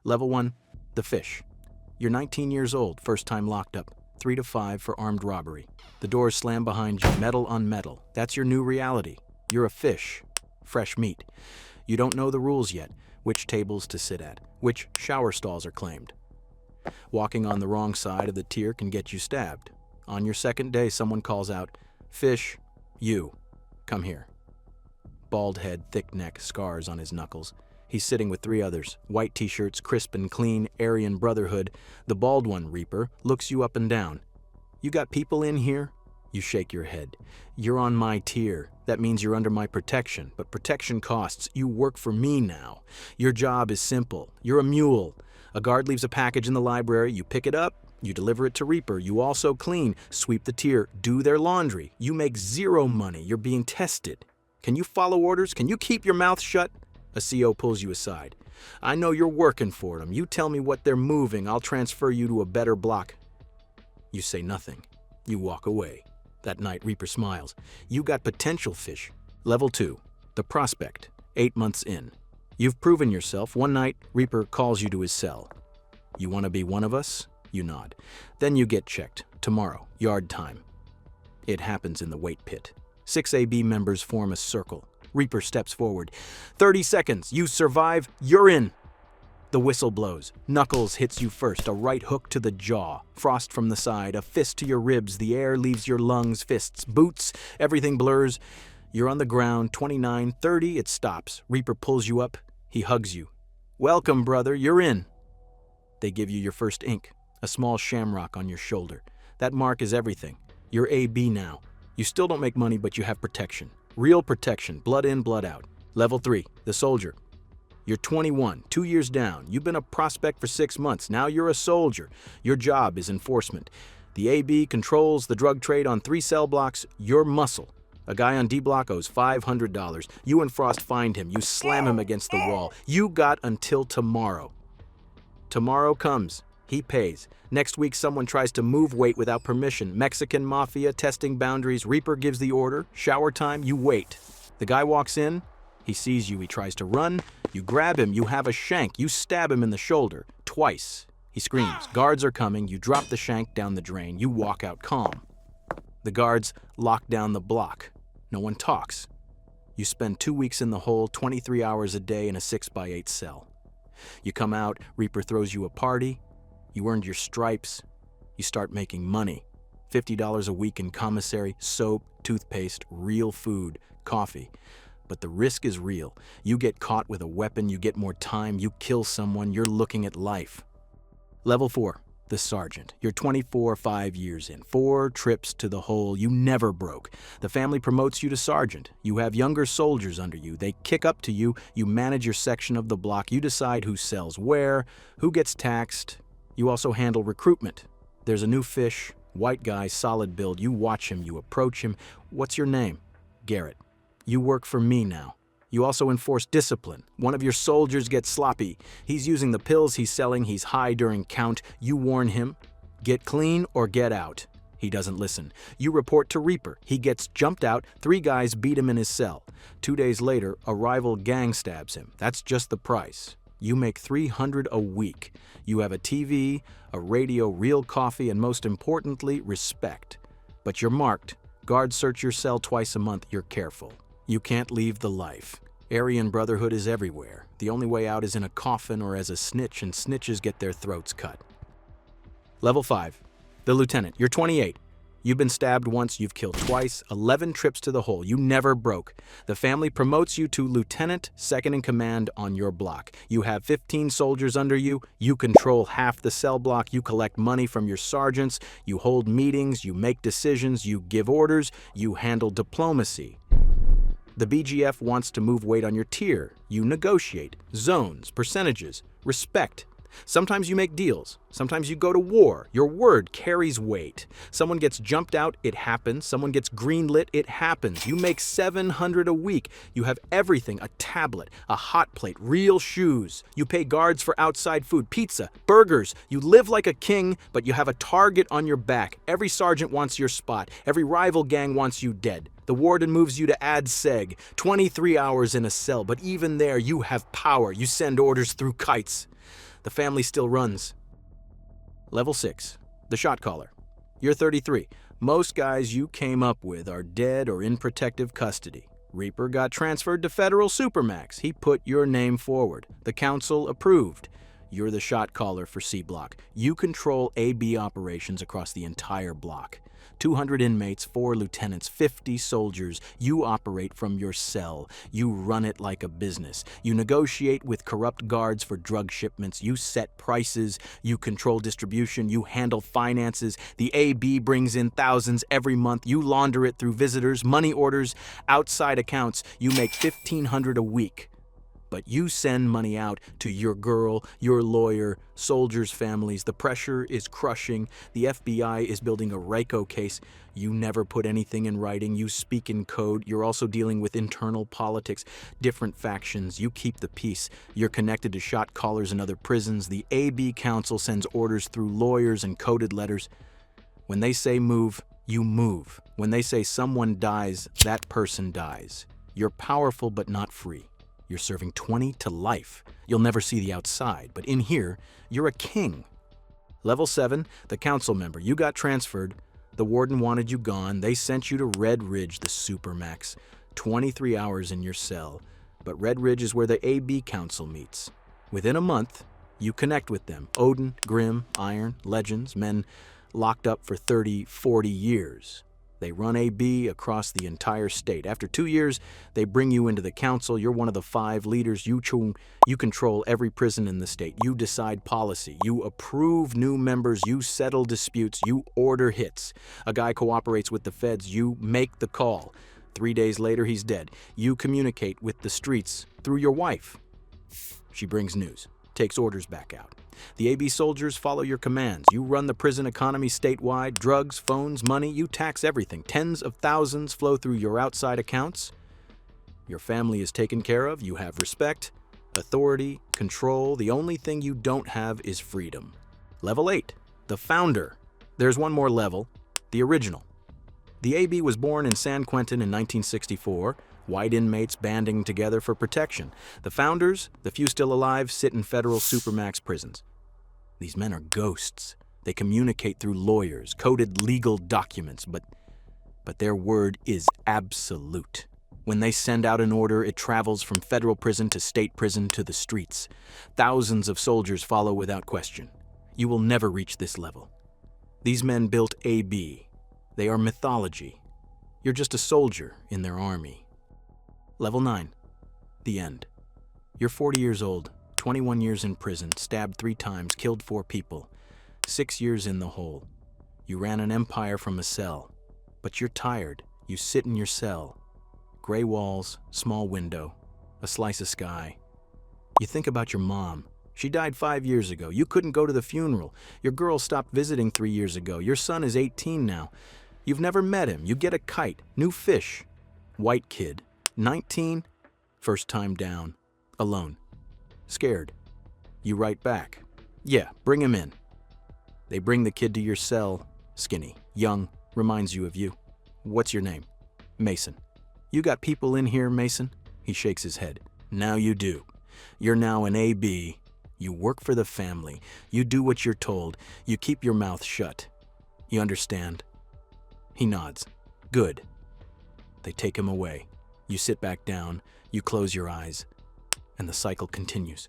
Level 1, the fish. You're 19 years old, first time locked up. 3 to 5 for armed robbery. The doors slam behind you, metal on metal. That's your new reality. You're a fish. Fresh meat. You don't know the rules yet, which tables to sit at, which shower stalls are claimed. Walking on the wrong side of the tier can get you stabbed. On your second day, someone calls out, "Fish, you, come here." Bald head, thick neck, scars on his knuckles. He's sitting with 3 others, white t-shirts, crisp and clean, Aryan Brotherhood. The bald one, Reaper, looks you up and down. "You got people in here?" You shake your head. "You're on my tier. That means you're under my protection, but protection costs. You work for me now. Your job is simple. You're a mule. A guard leaves a package in the library, you pick it up, you deliver it to Reaper. You also clean, sweep the tier, do their laundry. You make 0 money. You're being tested. Can you follow orders? Can you keep your mouth shut?" A CO pulls you aside. "I know you're working for them. You tell me what they're moving. I'll transfer you to a better block." You say nothing. You walk away. That night, Reaper smiles. "You got potential, fish." Level 2, the prospect. 8 months in. You've proven yourself. One night, Reaper calls you to his cell. "You want to be one of us?" You nod. Then you get checked. Tomorrow, yard time. It happens in the weight pit. 6 AB members form a circle. Reaper steps forward. 30 seconds. You survive. You're in. The whistle blows. Knuckles hits you first. A right hook to the jaw. Frost from the side. A fist to your ribs. The air leaves your lungs. Fists. Boots. Everything blurs. You're on the ground. 29, 30. It stops. Reaper pulls you up. He hugs you. "Welcome, brother. You're in." They give you your first ink. A small shamrock on your shoulder. That mark is everything. You're AB now. You still don't make money, but you have protection. Real protection. Blood in, blood out. Level 3, the soldier. You're 21, 2 years down. You've been a prospect for 6 months. Now you're a soldier. Your job is enforcement. The AB controls the drug trade on 3 cell blocks. You're muscle. A guy on D block owes $500. You and Frost find him. You slam him against the wall. You got until tomorrow. Tomorrow comes. He pays. Next week, someone tries to move weight without permission. Mexican Mafia testing boundaries. Reaper gives the order. Shower time, you wait. The guy walks in. He sees you. He tries to run. You grab him. You have a shank. You stab him in the shoulder. Twice. He screams. Guards are coming. You drop the shank down the drain. You walk out calm. The guards lock down the block. No one talks. You spend 2 weeks in the hole, 23 hours a day in a 6x8 cell. You come out, Reaper throws you a party. You earned your stripes. You start making money. $50 a week in commissary, soap, toothpaste, real food, coffee. But the risk is real. You get caught with a weapon, you get more time, you kill someone, you're looking at life. Level 4, the sergeant. You're 24, 5 years in. 4 trips to the hole, you never broke. The family promotes you to sergeant. You have younger soldiers under you. They kick up to you. You manage your section of the block. You decide who sells where, who gets taxed. You also handle recruitment. There's a new fish, white guy, solid build. You watch him, you approach him. "What's your name?" "Garrett." "You work for me now." You also enforce discipline. One of your soldiers gets sloppy. He's using the pills he's selling. He's high during count. You warn him, "Get clean or get out." He doesn't listen. You report to Reaper. He gets jumped out. 3 guys beat him in his cell. 2 days later, a rival gang stabs him. That's just the price. You make $300 a week. You have a TV, a radio, real coffee, and most importantly, respect. But you're marked. Guards search your cell twice a month. You're careful. You can't leave the life. Aryan Brotherhood is everywhere. The only way out is in a coffin or as a snitch, and snitches get their throats cut. Level 5, the lieutenant. You're 28. You've been stabbed once, you've killed twice, 11 trips to the hole. You never broke. The family promotes you to lieutenant, second in command on your block. You have 15 soldiers under you. You control half the cell block. You collect money from your sergeants. You hold meetings. You make decisions. You give orders. You handle diplomacy. The BGF wants to move weight on your tier. You negotiate. Zones, percentages, respect. Sometimes you make deals. Sometimes you go to war. Your word carries weight. Someone gets jumped out, it happens. Someone gets greenlit, it happens. You make $700 a week. You have everything, a tablet, a hot plate, real shoes. You pay guards for outside food, pizza, burgers. You live like a king, but you have a target on your back. Every sergeant wants your spot. Every rival gang wants you dead. The warden moves you to Ad Seg, 23 hours in a cell, but even there you have power. You send orders through kites. The family still runs. Level 6. The shot caller. You're 33. Most guys you came up with are dead or in protective custody. Reaper got transferred to Federal Supermax. He put your name forward. The council approved. You're the shot caller for C Block. You control AB operations across the entire block. 200 inmates, 4 lieutenants, 50 soldiers. You operate from your cell. You run it like a business. You negotiate with corrupt guards for drug shipments. You set prices. You control distribution. You handle finances. The AB brings in thousands every month. You launder it through visitors, money orders, outside accounts. You make $1,500 a week. But you send money out to your girl, your lawyer, soldiers' families. The pressure is crushing. The FBI is building a RICO case. You never put anything in writing. You speak in code. You're also dealing with internal politics, different factions. You keep the peace. You're connected to shot callers in other prisons. The AB Council sends orders through lawyers and coded letters. When they say move, you move. When they say someone dies, that person dies. You're powerful but not free. You're serving 20 to life. You'll never see the outside, but in here, you're a king. Level 7, the council member. You got transferred. The warden wanted you gone. They sent you to Red Ridge, the Supermax. 23 hours in your cell. But Red Ridge is where the AB Council meets. Within a month, you connect with them. Odin, Grimm, Iron, Legends, men locked up for 30, 40 years. They run AB across the entire state. After 2 years, they bring you into the council. You're one of the 5 leaders. You control every prison in the state. You decide policy. You approve new members. You settle disputes. You order hits. A guy cooperates with the feds. You make the call. 3 days later, he's dead. You communicate with the streets through your wife. She brings news, takes orders back out. The AB soldiers follow your commands. You run the prison economy statewide, drugs, phones, money, you tax everything. Tens of thousands flow through your outside accounts. Your family is taken care of. You have respect, authority, control. The only thing you don't have is freedom. Level 8, the founder. There's one more level, the original. The AB was born in San Quentin in 1964. White inmates banding together for protection. The founders, the few still alive, sit in federal supermax prisons. These men are ghosts. They communicate through lawyers, coded legal documents, but their word is absolute. When they send out an order, it travels from federal prison to state prison to the streets. Thousands of soldiers follow without question. You will never reach this level. These men built AB. They are mythology. You're just a soldier in their army. Level 9. The end. You're 40 years old, 21 years in prison, stabbed 3 times, killed 4 people, 6 years in the hole. You ran an empire from a cell, but you're tired. You sit in your cell. Gray walls, small window, a slice of sky. You think about your mom. She died 5 years ago. You couldn't go to the funeral. Your girl stopped visiting 3 years ago. Your son is 18 now. You've never met him. You get a kite, new fish. White kid. 19, first time down, alone, scared. You write back, yeah, bring him in. They bring the kid to your cell, skinny, young, reminds you of you. What's your name? Mason. You got people in here, Mason? He shakes his head. Now you do. You're now an AB. You work for the family. You do what you're told. You keep your mouth shut. You understand? He nods. Good. They take him away. You sit back down, you close your eyes, and the cycle continues.